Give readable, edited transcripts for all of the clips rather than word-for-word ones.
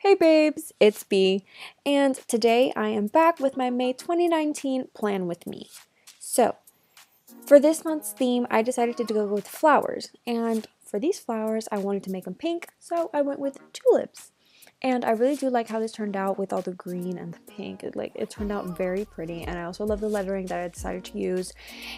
Hey babes, it's B, and today I am back with my May 2019 plan with me. So, for this month's theme, I decided to go with flowers, and for these flowers, I wanted to make them pink, so I went with tulips. And I really do like how this turned out with all the green and the pink. It turned out very pretty, and I also love the lettering that I decided to use.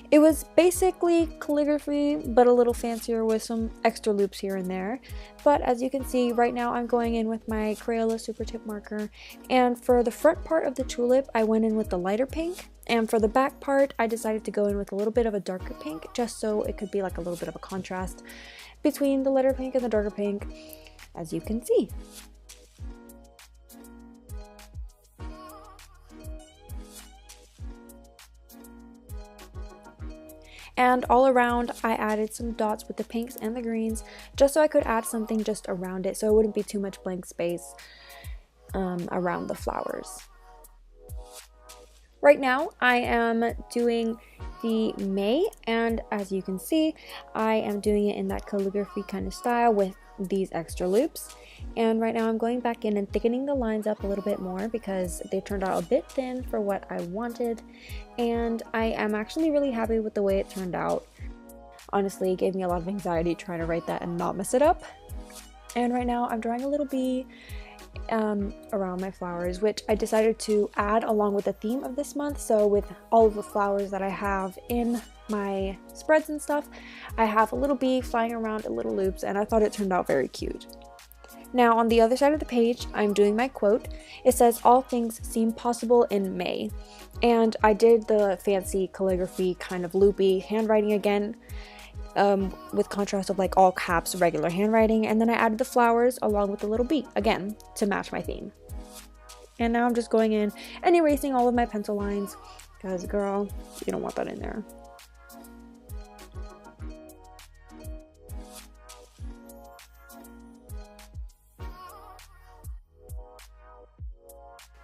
It was basically calligraphy, but a little fancier with some extra loops here and there. But as you can see, right now I'm going in with my Crayola Super Tip marker, and for the front part of the tulip, I went in with the lighter pink, and for the back part, I decided to go in with a little bit of a darker pink, just so it could be like a little bit of a contrast between the lighter pink and the darker pink, as you can see. And all around, I added some dots with the pinks and the greens, just so I could add something just around it, so it wouldn't be too much blank space around the flowers. Right now, I am doing the May, and as you can see, I am doing it in that calligraphy kind of style with these extra loops. And right now I'm going back in and thickening the lines up a little bit more because they turned out a bit thin for what I wanted, and I am actually really happy with the way it turned out. Honestly, it gave me a lot of anxiety trying to write that and not mess it up. And right now I'm drawing a little bee around my flowers, which I decided to add along with the theme of this month. So with all of the flowers that I have in my spreads and stuff, I have a little bee flying around in little loops, and I thought it turned out very cute. Now on the other side of the page, I'm doing my quote. It says, "All things seem possible in May." And I did the fancy calligraphy kind of loopy handwriting again, with contrast of like all caps regular handwriting, and then I added the flowers along with the little bee again to match my theme. And now I'm just going in and erasing all of my pencil lines because girl, you don't want that in there.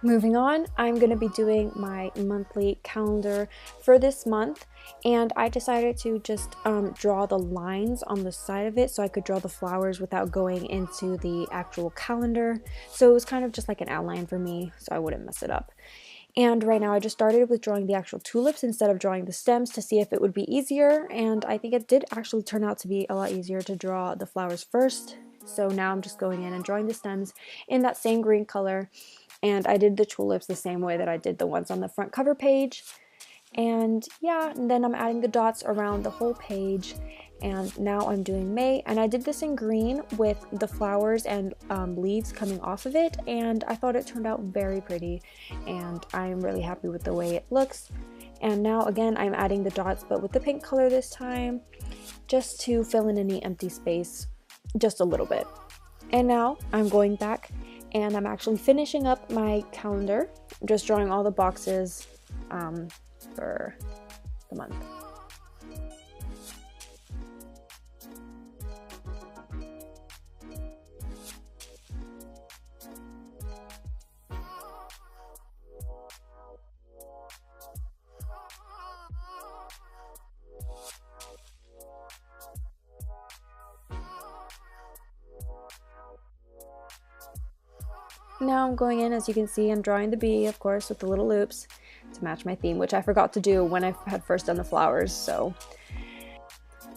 Moving on, I'm going to be doing my monthly calendar for this month, and I decided to just draw the lines on the side of it so I could draw the flowers without going into the actual calendar. So it was kind of just like an outline for me so I wouldn't mess it up. And right now I just started with drawing the actual tulips instead of drawing the stems to see if it would be easier, and I think it did actually turn out to be a lot easier to draw the flowers first. So now I'm just going in and drawing the stems in that same green color. And I did the tulips the same way that I did the ones on the front cover page. And yeah, and then I'm adding the dots around the whole page. And now I'm doing May, and I did this in green with the flowers and leaves coming off of it, and I thought it turned out very pretty, and I'm really happy with the way it looks. And now again, I'm adding the dots, but with the pink color this time, just to fill in any empty space just a little bit. And now I'm going back and I'm actually finishing up my calendar, just drawing all the boxes for the month. Now I'm going in, as you can see, I'm drawing the bee, of course, with the little loops to match my theme, which I forgot to do when I had first done the flowers, so.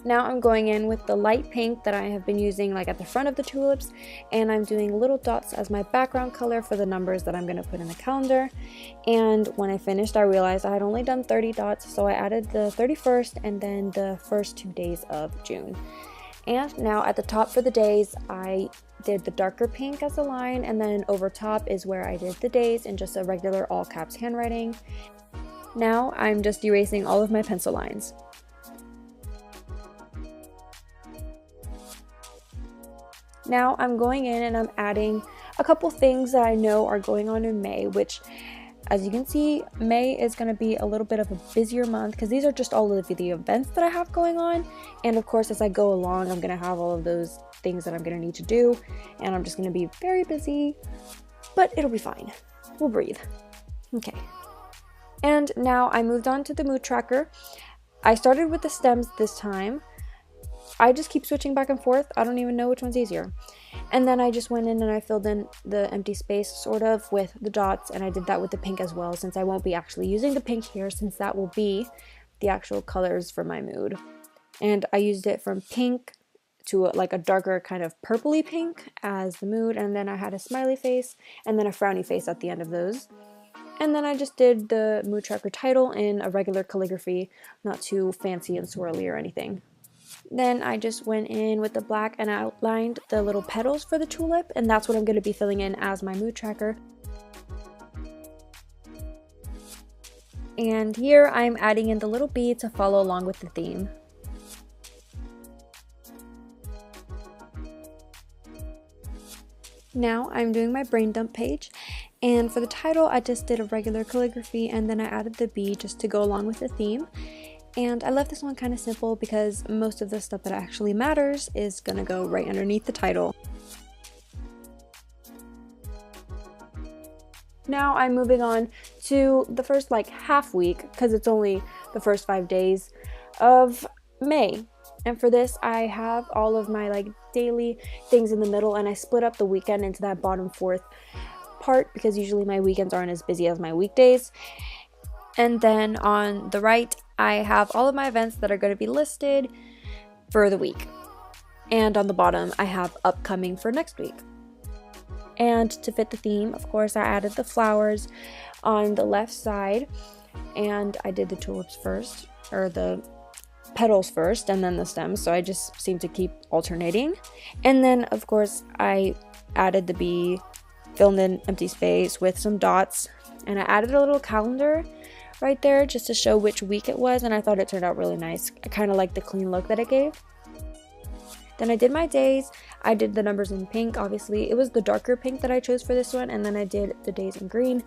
Now I'm going in with the light pink that I have been using like at the front of the tulips, and I'm doing little dots as my background color for the numbers that I'm going to put in the calendar. And when I finished, I realized I had only done 30 dots, so I added the 31st and then the first 2 days of June. And now at the top for the days, I did the darker pink as a line, and then over top is where I did the days in just a regular all caps handwriting. Now I'm just erasing all of my pencil lines. Now I'm going in and I'm adding a couple things that I know are going on in May, which, as you can see, May is going to be a little bit of a busier month because these are just all of the events that I have going on. And of course, as I go along, I'm going to have all of those things that I'm going to need to do, and I'm just going to be very busy, but it'll be fine. We'll breathe. Okay. And now I moved on to the mood tracker. I started with the stems this time. I just keep switching back and forth. I don't even know which one's easier. And then I just went in and I filled in the empty space sort of with the dots, and I did that with the pink as well, since I won't be actually using the pink here, since that will be the actual colors for my mood. And I used it from pink to like a darker kind of purpley pink as the mood, and then I had a smiley face and then a frowny face at the end of those. And then I just did the mood tracker title in a regular calligraphy, not too fancy and swirly or anything. Then I just went in with the black and outlined the little petals for the tulip, and that's what I'm going to be filling in as my mood tracker. And here I'm adding in the little bee to follow along with the theme. Now I'm doing my brain dump page, and for the title I just did a regular calligraphy, and then I added the bee just to go along with the theme. And I left this one kind of simple because most of the stuff that actually matters is gonna go right underneath the title. Now I'm moving on to the first like half week, because it's only the first 5 days of May. And for this I have all of my like daily things in the middle, and I split up the weekend into that bottom fourth part because usually my weekends aren't as busy as my weekdays. And then on the right I have all of my events that are going to be listed for the week. And on the bottom I have upcoming for next week. And to fit the theme, of course, I added the flowers on the left side, and I did the tulips first, or the petals first, and then the stems, so I just seem to keep alternating. And then of course I added the bee, filled in empty space with some dots, and I added a little calendar right there just to show which week it was, and I thought it turned out really nice. I kind of like the clean look that it gave. Then I did my days. I did the numbers in pink, obviously. It was the darker pink that I chose for this one, and then I did the days in green,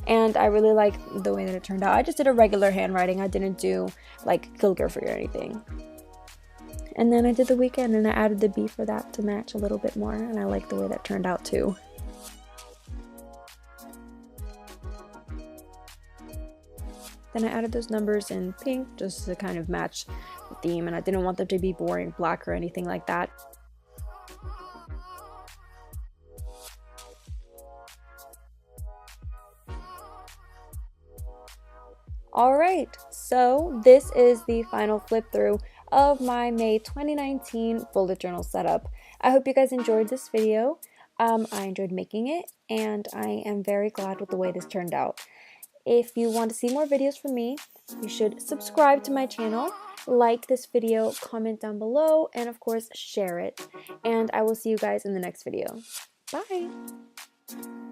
and I really like the way that it turned out. I just did a regular handwriting. I didn't do like calligraphy or anything. And then I did the weekend, and I added the bee for that to match a little bit more, and I like the way that turned out too. Then I added those numbers in pink just to kind of match the theme, and I didn't want them to be boring black or anything like that. Alright, so this is the final flip through of my May 2019 bullet journal setup. I hope you guys enjoyed this video. I enjoyed making it, and I am very glad with the way this turned out. If you want to see more videos from me, you should subscribe to my channel, like this video, comment down below, and of course share it. And I will see you guys in the next video. Bye!